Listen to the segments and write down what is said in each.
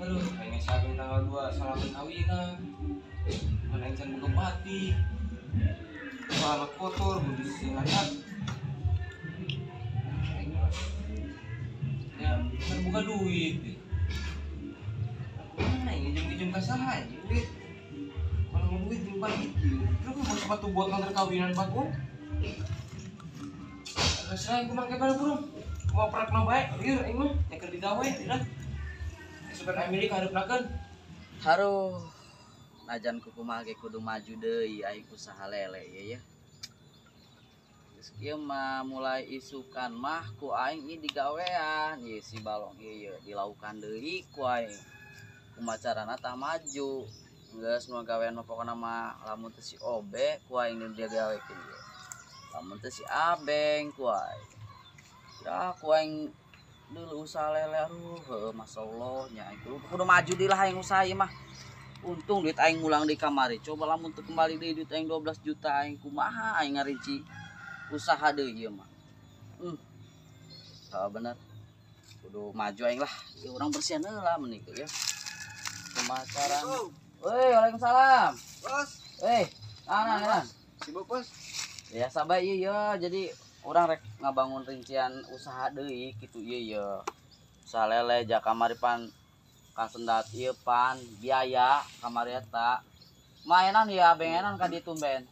Aduh, kayaknya sabing tanggal 2 salaman kawinan. Mana yang can buka pati. Kepala kotor, budis singatat. Ya, kan buka duit. Mana yang ngijum-ngijum kasahan, duit. Kalau mau duit yang balik itu. Lu kan mau sepatu buat ngantar kawinan Pak Bung. Selain gue pakai pada burung. Mau prak na baik, liur aing mah yang keur digawe dah. Supaya Amerika hareup-nakeun. Haruh. Najan kumaha ge kudu maju deui aing usaha lele ya. Geus kieu mah mulai isukan mah ku aing ieu digawean ieu si balong ieu dilaukan deui ku aing. Kumaha carana tah maju. Geus nu gawean mah pokona mah lamun teu si Obe ku aing nu dia gawekeun ieu. Lamun teu si Abeng ku aing. Ya ku aing dulu usaha lele aduh masyaallah nya aing kudu maju deui lah aing usaha ieu mah. Untung duit aing ngulang di kamari. Coba lamun teu kembali deui duit aing 12 juta aing kumaha aing ngarinci usaha deui ieu mah. Bener. Kudu maju aing lah. Ieu urang bersihan heula meuni ya. Kumaha carana? Woi, waalaikumsalam. Bos. Naon? Sibuk, Bos. Ya sabar ieu ya. Jadi urang rek ngabangun rincian usaha deui kitu ieu ya. Usaha lele ja kamari pan kasendat ieu pan biaya kamari eta. Maenan ya bengenan ka ditu ben.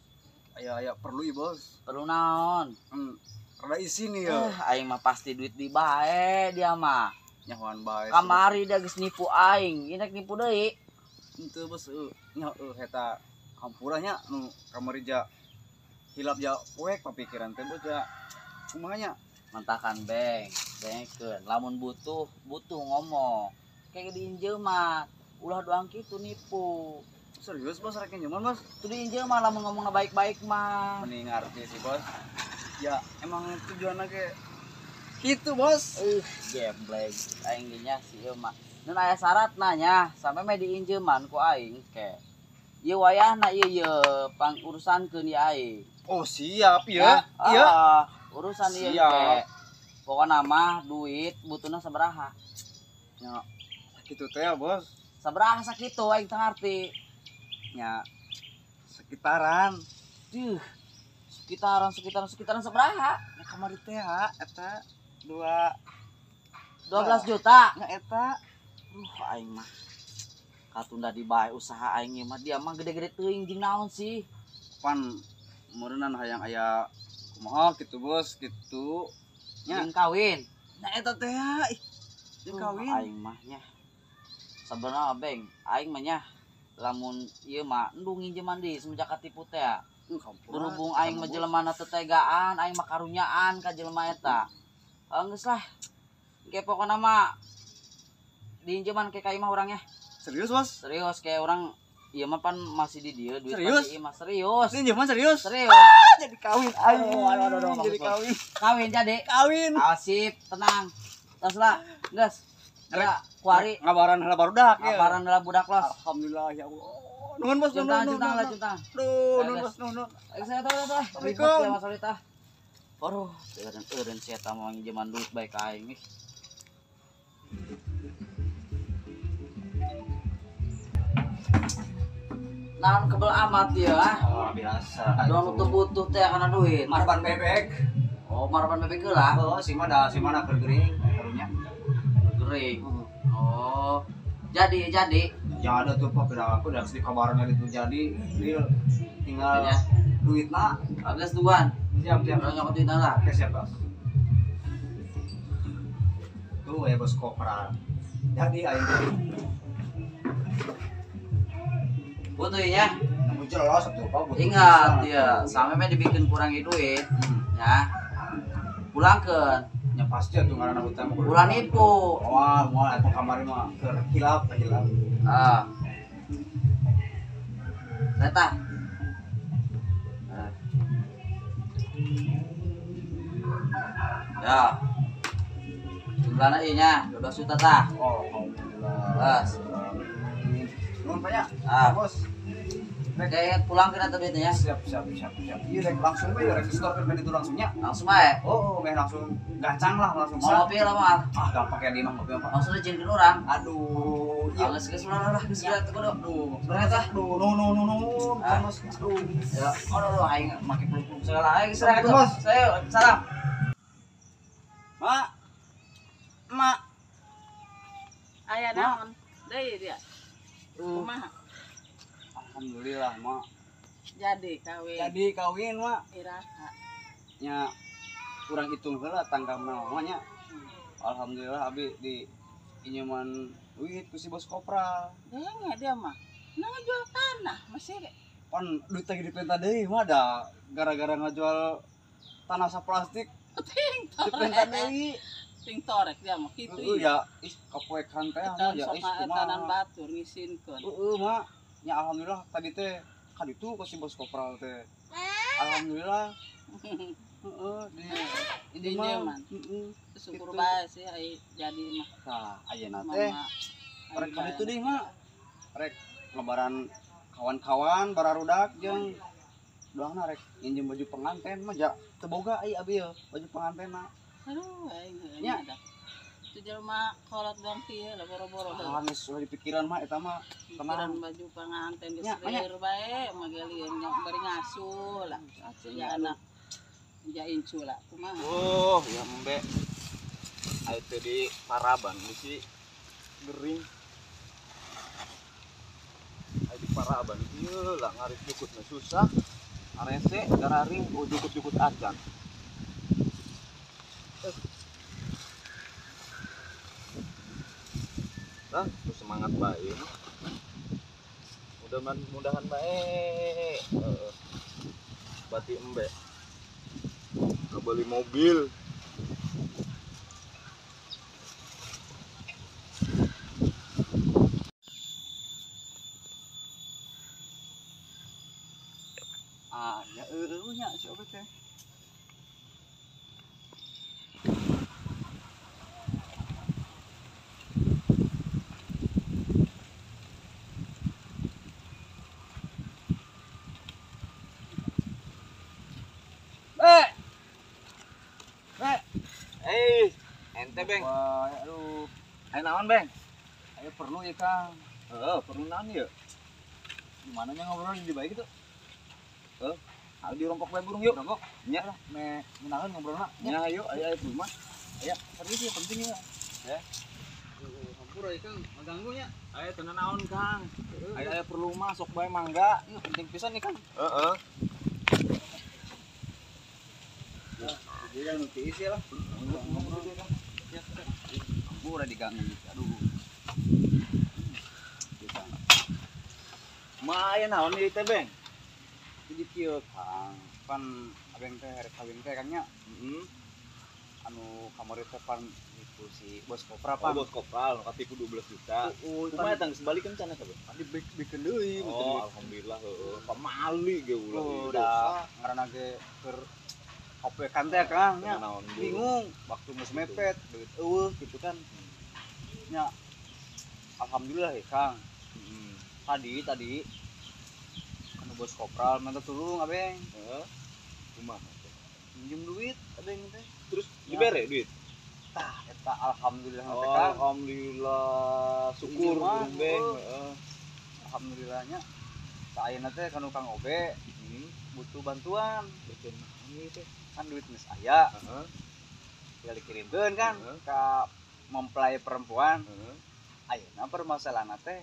Aya perlu ieu, Bos. Perlu naon? Rada isi nih ya. Aing mah pasti duit di bae dia mah. Nyahoan bae. Kamari dia geus nipu aing, ieu nipu deui. Henteu, Bos. Nya eta hampuranya nu kamari ja hilap ja poek papikiran teh, Bos ja. Kumaha nya? Mantakan bengkeun. Lamun butuh ngomong. Kayak diinjeu mah ulah doang kitu nipu. Serius, Bos, rek nyaman, Bos. Tu diinjeu mah lamun ngomongna baik-baik mah. Mending ngarti sih, Bos. Ya, emang tujuanna ge kitu, Bos. Geblek aing ge nya si ieu mah. Nun aya syaratna nya, sampe mah diinjeuman ku aing ke. Ieu wayahna ieu pangurusankeun ieu aing. Oh, siap ya. Iya. Urusan ieu Siap. ke. Pokona mah duit butuhna sabaraha? Nya kitu teh ya, Bos. Sabaraha sakitu aing teu ngarti. Nya sekitaran sekitaran sabaraha? nya kamari teh eta 12 juta. nya eta Aing mah katunda di bae usaha aing ieu mah dia mah gede-gede teuing jeung naon sih? pan meureunnan hayang aya kumaha kitu, Bos, kitu nya Jeung kawin. nya eta teh jeung kawin. Aing mah nya sabenerna beng aing mah nya lamun ieu mah endung nginjeman deui semenjak katipu teh. Berhubung aing mah jelemana teu tegaan, aing mah karunyaan ka jelema eta. Geus lah. Ge pokona mah diinjeman ke ka imah urang nya. Serius, Bos? Serius kayak orang ieu mah pan masih di dieu duit Serius? ieu mah serius. Ini zaman serius? Serius. Jadi kawin aing. Aduh, Jadi kawin. Kawin jadi. Kawin. Asip, tenang. Tos lah, geus. Ya, kuari Ngabaran heula barudak ya. kabaran heula budak los. Alhamdulillah ya Allah. Nuhun, Bos, Juntang nuhun. juntang. Nuhun, Bos, nuhun. Saya tahu. Assalamualaikum. Ya masalah tah. Aduh, eureun si eta mah nginjeman duit bae ka aing ih. Naon kebel amat ya. Oh, biasa. Doang teu butuh teh kana duit. Marban bebek. Oh, marban bebek heula. Oh, si mana keur gering karunya. Gering. Oh. Jadi. Ya ada tuh Pak, aku udah di kabaran itu jadi real tinggal Ya. duitna. Agus duan. Siap. Orang nyokot duit lah. Oke, siap, Bos. Tuh ya, Bos, kopra. Jadi aing Butuh ya. kamu jelas tuh Pak. butuh Ingat bisa. ya, sampai mah dibikin kurangi duit. Ya. Pulangkeun. Ya pasti tuh ngaranna hutang. Ulah nipu. Wah, moal eta kamari mah keur hilap. Eta. Ya. Jumlahnya ieu nya 12 juta tah. Oh, alhamdulillah. Bas. Nuhun banyak. Ah. Bos. Kayak pulang kena tuh duitnya ya. Siap. Iya rek langsung we rek store kan itu langsungnya. Langsung aja. Oh, meh langsung gacang lah langsung. Mau ngopi lah mal. Ah, gampang kayak di mah ngopi apa. Langsung izinin orang. Aduh, iya. Geus lah geus teu kudu. Berat ah. No. Mas. Aduh. Ya, aduh aing make peluk-peluk segala aing serah Assalamualaikum, Mas. Saya salam. Mak. Aya naon deui dia. Kumaha? Alhamdulillah, Mak. Jadi kawin. Jadi kawin, Mak. Iraha. Nya kurang hitung heula tanggal namanya. Alhamdulillah abi di inyaman duit ku si bos kopral. Denge dia mah. Nah jual tanah masih Pan duit teh dipenta deui mah da gara-gara ngajual tanah saplastik ting dipenta torek. deui. Ting torek dia mah kitu Ya is kapoekan teh mah ya is tanan kumaha. batur ngisinkeun. Mak. Nya alhamdulillah tadi teh kaditu ku si bos kopral teh. Alhamdulillah. Heeh, di Di mah. nyaman. Heeh. Syukur Gitu. bae sih ai jadi mah. Nah, ayeuna teh rek kaditu deui mah. Rek lebaran kawan-kawan bararudak jeung doangna rek nginjem baju pengantin mah ja teu boga ai abi ya baju pengantin mah. Aduh aing Nya. ada. Tu jelema kolot dong kieu lah boro-boro teh. Ah, geus ulah dipikiran mah eta mah Pikiran baju pengantin geus Nya, nya. lir bae mah geulieu nya bari ngasuh lah. Ya anak jain cula kumaha. Oh, ya embe. Ayo teh di Paraban misi gering. Ayo di Paraban ieu lah ngarit jukutna susah. Arese gararing jukut-jukut acan. Nah, tuh semangat bae. Mudah-mudahan bae. Bati embe. Beli mobil. ah ya nya si obe teh. Ente beng. Wah, aduh. Ayo naon beng? Ayo perlu ya, Kang. Perlu naon ya? Gimana nya ngobrol di baik itu? Ayo di rompok bae burung yuk. Rompok. Nya. Me ngenaeun ngobrolna. Nya ayo rumah. Ya, serius ya penting ya. Ya. Hampura ya, Kang. Mengganggu nya. Ayo tenan naon Kang. Ayo perlu masuk bae mangga. Iya, penting pisan nih, Kang. Heeh. Jadi kan nuti isi lah. Ngobrol dia, Kang. Ya, hampura diganggu. Aduh. Ma aya naon ieu teh beng? Jadi kieu, Kang. Pan abeng teh hari kawin teh Kang nya. Heeh. Anu kamari teh pan itu si bos kopra Apa pan. bos kopral katipu 12 juta. pan Kumaha tang sebalikeun cenah teh beng? di bikin deui Oh, alhamdulillah heueuh. Pamali ge ulah ieu. udah ngaranna ge keur kopekan teh Kang nya. Naon dulu. Bingung waktu geus mepet duit eueuh gitu kan. Nya alhamdulillah ya Kang. Heeh. Tadi anu bos kopral minta tolong abeng Heeh. Kumaha? minjem duit abeng teh. Terus Ya. dibere duit? Tah eta alhamdulillah teh Oh, Kang. alhamdulillah. Syukur Ini mah, burung beng. oh. Heeh. Alhamdulillahnya saeuna teh kanu Kang Obe butuh bantuan Betul. Ini teh. kan duit geus aya Heeh. tinggal dikirimkeun kan Heeh. ka mempelai perempuan. Heeh. Ayeuna permasalahan teh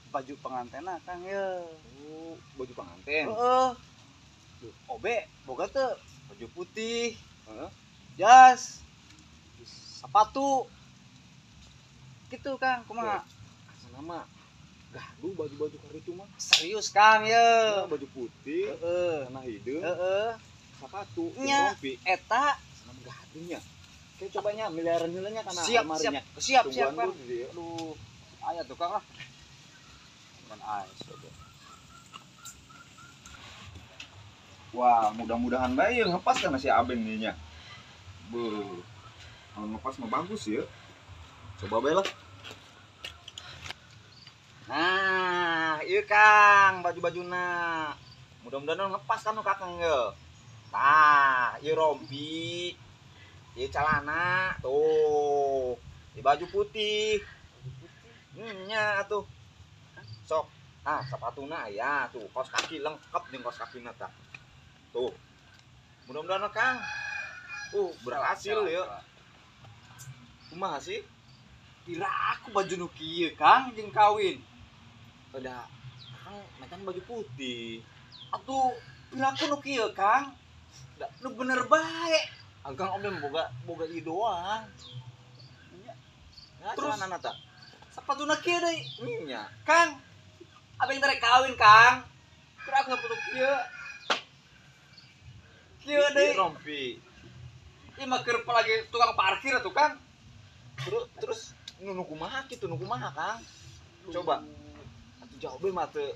baju pengantenna Kang ye. Oh, baju pengantin. Heeh. Obe boga teu baju putih, Heeh. jas, sepatu. Gitu Kang, kumaha? Asana mah gaduh baju-baju karitu mah. Serius Kang ye. Nah, baju putih, Heeh. tanah hideung, Heeh. sepatu, Nya. rompi, Eta sama gaduhnya. Kayak cobanya miliaran heulanya kana siap almarinya. siap Tungguan Kang. dulu di dieu. Aduh, aya tuh Kang lah. Kan ais coba. Wah, mudah-mudahan bae yang ngepas kan si Abeng nih nya. Beuh. Kalau ngepas mah bagus ya. Coba bae lah. Nah, Nah, iya Kang, baju-bajuna. Mudah-mudahan ngepas kan Kakang ya. Nah, iya rompi. Iya celana tuh. Iya baju putih. Nya tuh. Sok. Ah, sepatuna ya tuh, kaos kaki lengkap jeung kaos kakina tah. Tuh. Mudah-mudahan Kang. Berhasil ya. Kumaha sih? Kira aku baju nu kieu Kang jeung kawin. Udah Kang macan baju putih. Atuh kira aku nu kieu Kang. Da nu bener bae. Kang om boga ieu doang. Ya, Terus? celana tah. Sepatuna kieu deui. Nya. Kang. Abeng terek kawin Kang. Kira aku sepatu kieu. Kieu deui. Rompi. Ieu mah keur lagi tukang parkir atuh Kang. Terus nu kumaha kitu nu kumaha Kang? Coba. Atuh jauh be mah teu.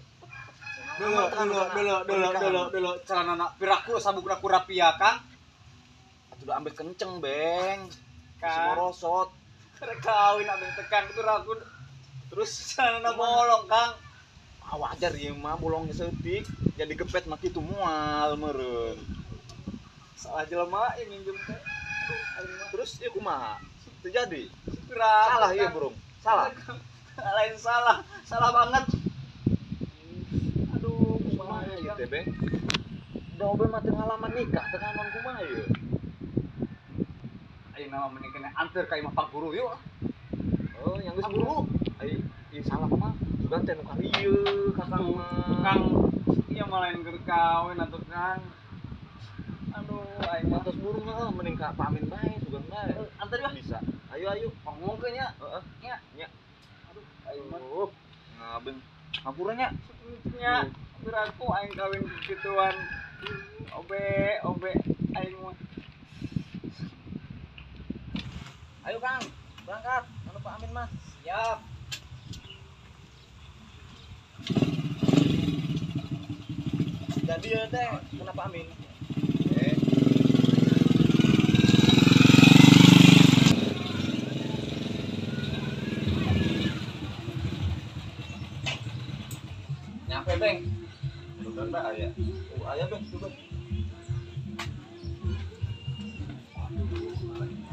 Dulu celana piraku sabukna ku rapia Kang. Atuh udah ambil kenceng, Beng. Kang. Morosot. Terek kawin abeng tekan piraku. Terus celana bolong Kang. Wajar ieu mah bolongnya seutik. Jadi gepet mah kitu moal meureun. Salah jelema ieu minjem teh. Terus ieu kumaha? Teu jadi. Piraku, Salah ieu, Kang. Bro. Salah. Lain salah. Salah banget. Aduh, Kumaha kumaha ieu ya. teh, Beng? Da obe mah teu ngalaman nikah, teu ngalaman kumaha ieu? Ayeuna mah mending kena anter ka imah Pak Guru yuk. Oh, yang geus guru. Ai, ieu salah mah. Sugan teh nu karieu Kakang mah. Kang, iya mah lain keur kawin atuh Kang. Aduh, aing mah Atas burung mah mending ka pamin bae, sugan bae. anter ya. Bisa. Ayo. Ngomong ke nya. Heeh. Nya. Nya. Aduh, aing mah Ngaben. Ngapura nya. nya piraku aing kawin gituan. Obe aing mah. Ayo Kang, berangkat. Anu Pak Amin mah. Siap. Jadi ya teh, kenapa Amin? Nyampe, Beng. Bukan Mbak ayah. Ayah Bang, coba.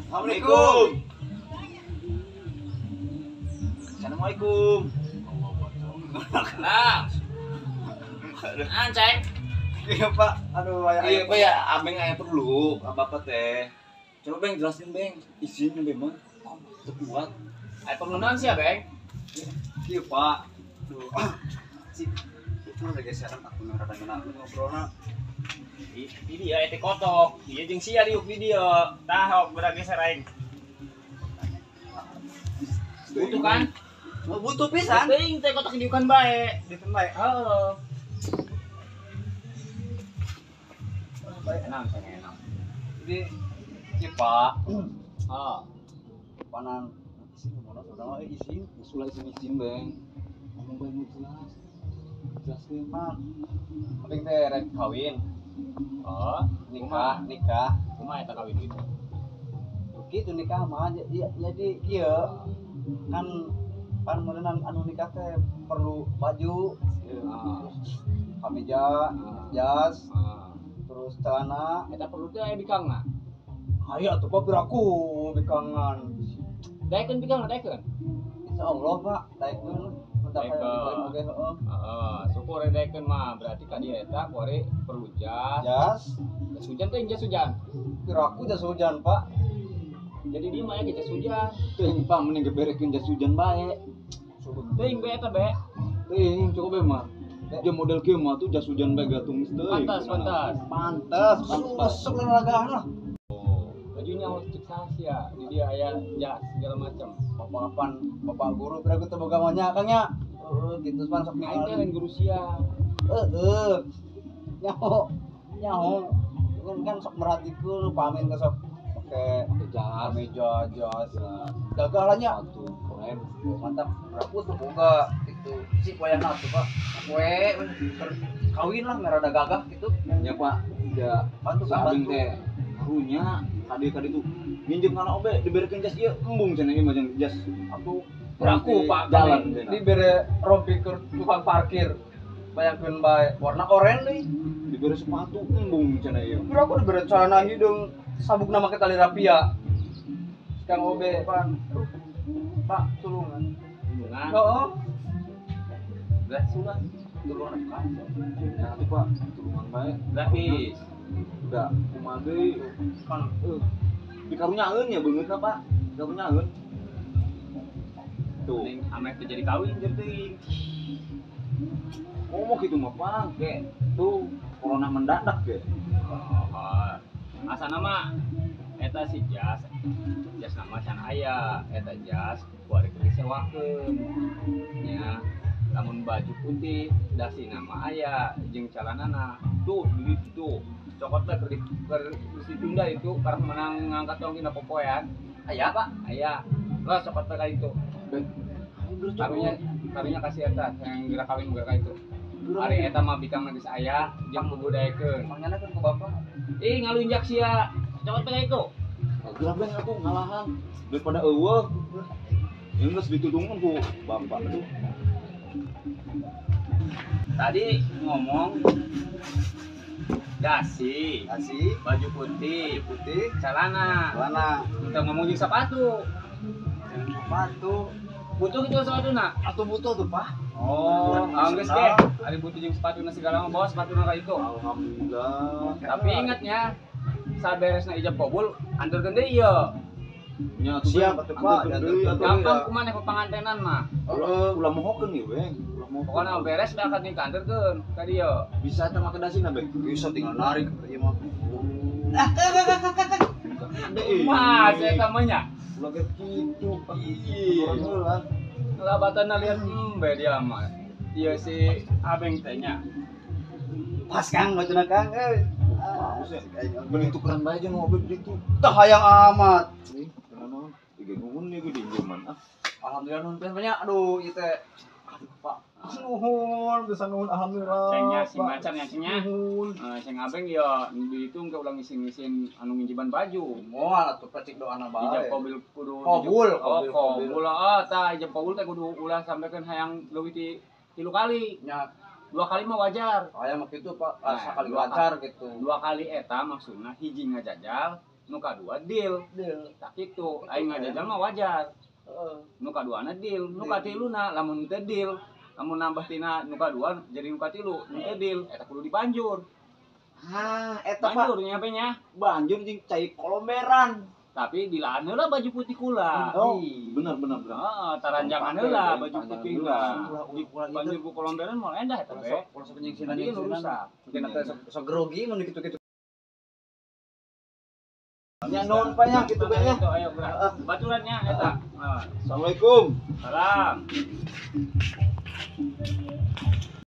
Assalamualaikum. Assalamualaikum. Nah. Anceng. Iya, Pak. Aduh, Iya, Pak ya, abeng aya perlu ka Bapak teh. Coba Beng jelasin Beng, izinnya Beng mah. Kuat. Aya perlu naon sih ya, Beng? Iya, Pak. Duh. Si itu lagi geseran aku rada ngena ngobrolna. Ini dia etik kotok. Dia jeung sia diuk di dia. Tah, beura geser aing. Butuh kan? Oh, butuh pisan. Teuing teh kotok diukan bae. Di tempat. Heeh. Enak, enak. Jadi, iya, Pak. Oh. Panan isin mana saudara isin. Sulai izin Beng. Ngomong bae nu jelas. Jelaskeun Pak. Abeng teh rek kawin. Oh, Nikah. kumaha eta kawin gitu? Begitu nikah mah jadi kieu kan meunang anu nikah teh perlu baju, kameja, jas, terus celana. Eta perlu teh aya bikangna. Aya atuh Pak piraku bikangan. Daekeun bikangna daekeun. Insyaallah Pak, daekeun udah Daekeun. kayak oge heeh. Heeh, syukur daekeun mah berarti ka dieu eta kuari perlu jas. Jas, Jas hujan teh jas hujan. piraku jas hujan Pak. Jadi di mah ya jas hujan. Teuing Pak mending geberekeun jas hujan bae. Teuing be eta be. Teuing cukup Beng mah. Dia model kieu mah tuh jas hujan bae gatung geus teuing. Pantas. Pantes, susuk lelagahan lah. Oh, bajunya harus cek ya. Di dia aya jas segala macam. Bapak guru piraku teh boga mah nya Kang nya. Gitu pan sok Aing teh ningali. lain guru sia. Nyaho kan sok merhatikeun pamin teh sok pakai jas, meja jas gagalannya atuh keren. mantap beraput boga itu si wayahna tuh Pak kawin lah merada gagah gitu Ya Pak, ya bantu sa abeng bantu teh karunya kade tuh nginjem kana obe diberikan jas ieu embung cenah ieu mah jeung jas atuh Beraku Pak jalan kami cenah. dibere rompi ke tukang parkir. Bayangkeun bae warna oranye deui. Diberi sepatu embung cenah ieu. Beraku dibere celana hidung sabuk nama ke tali rapia. Kang Obe Pak tulungan. Nah, Oh, udah sudah turun kan. Ya atuh Pak, tulungan bae. Gratis. Udah kumaha deui kan dikarunyaeun ya beungeutna Pak. Dikarunyaeun. Tuh, Ning ame teh jadi kawin jeung teuing. ngomong gitu mah Pak, kayak tuh corona mendadak ya. Oh, asa nama eta si jas nama can aya eta jas bari keur disewakeun nya lamun baju putih dasi nama aya jeung calanana tuh di situ cokot teh keur ditunda itu karena menang ngangkat tong dina popoean aya Pak aya lah cokot teh ka itu karunya kasih eta yang gerak kawin gerak itu hari eta mah bikang geus aya jeung bubudaekeun mangnyana ku Bapak. ih ngalunjak sia cokot teh itu Gerabeng atuh ngalahan daripada eueuh. Yang geus ditudungkeun ku bapak tuh. tadi ngomong dasi Kasih baju putih putih celana celana kita ngomong jeung sepatu sepatu. butuh itu sepatu nak Atuh butuh tuh Pak. oh geus ge ari butuh jeung sepatu segala mah bawa sepatu ka itu Alhamdulillah. tapi ingatnya saberesna ijab kabul anturkeun deui ieu Nya atuh Siap, Beng. atuh, Pak. Anturkeun deui atuh gampang ya. kumaneh pepangantenan mah Ulah mohokeun ieu Beng. Ulah mohokeun. pokona beres da akan dikantorkeun ka dieu Bisa teh make dasina Beng. Bisa tinggal narik ieu mah. mas eta mah nya Ulah kayak kitu. Iya. Heula. labatana lihat embe dia mah ieu si abeng teh nya Pas Kang bacuna Kang euy. Bagus ya. Beli tukeran bae jeung mobil gitu. Tah hayang amat. Ih, kenapa? Tiga nuhun nih gue dinjeman. Ah, Alhamdulillah nuhun teh banyak. Aduh ieu teh. Aduh Pak. Nuhun bisa nuhun alhamdulillah. cengnya si Pak. macan nya cengnya Nuhun. ceng abeng ya dihitung ke ulang ngisin anu nginjiban baju Moal atuh pacik doana ijab bae. kabul kudu Kabul, oh kabul. kabul tah ijab kabul teh kudu ulah sampaikeun hayang leuwih ti 3 kali Nya 2 kali mah wajar hayang mah kitu Pak. Nah, Asa kali dua lancar gitu. 2 kali eta maksudna hiji ngajajal nu kadua deal Deul. tak kitu aing ngajajal mah wajar Heeh. nu kaduana deal nu katiluna lamun teu deal lamun nambah tina nu kadua jadi nu katilu nu teu deal eta kudu dibanjur Ah, eta Pak. banjur nyampe nya Banjur jeung cai kolomberan. tapi dilaan heula baju putih kula Oh, benar benar benar. heeh taranjangan heula baju putih heula Ulah banjur ku kolomberan moal endah eta teh Kalau sok penyingsiran tadi nu rusak Mungkin teh sok grogi mun kitu-kitu. Ya nuhun Pak nya kitu Pak nya. ayo gerak baturannya eta Assalamualaikum. salam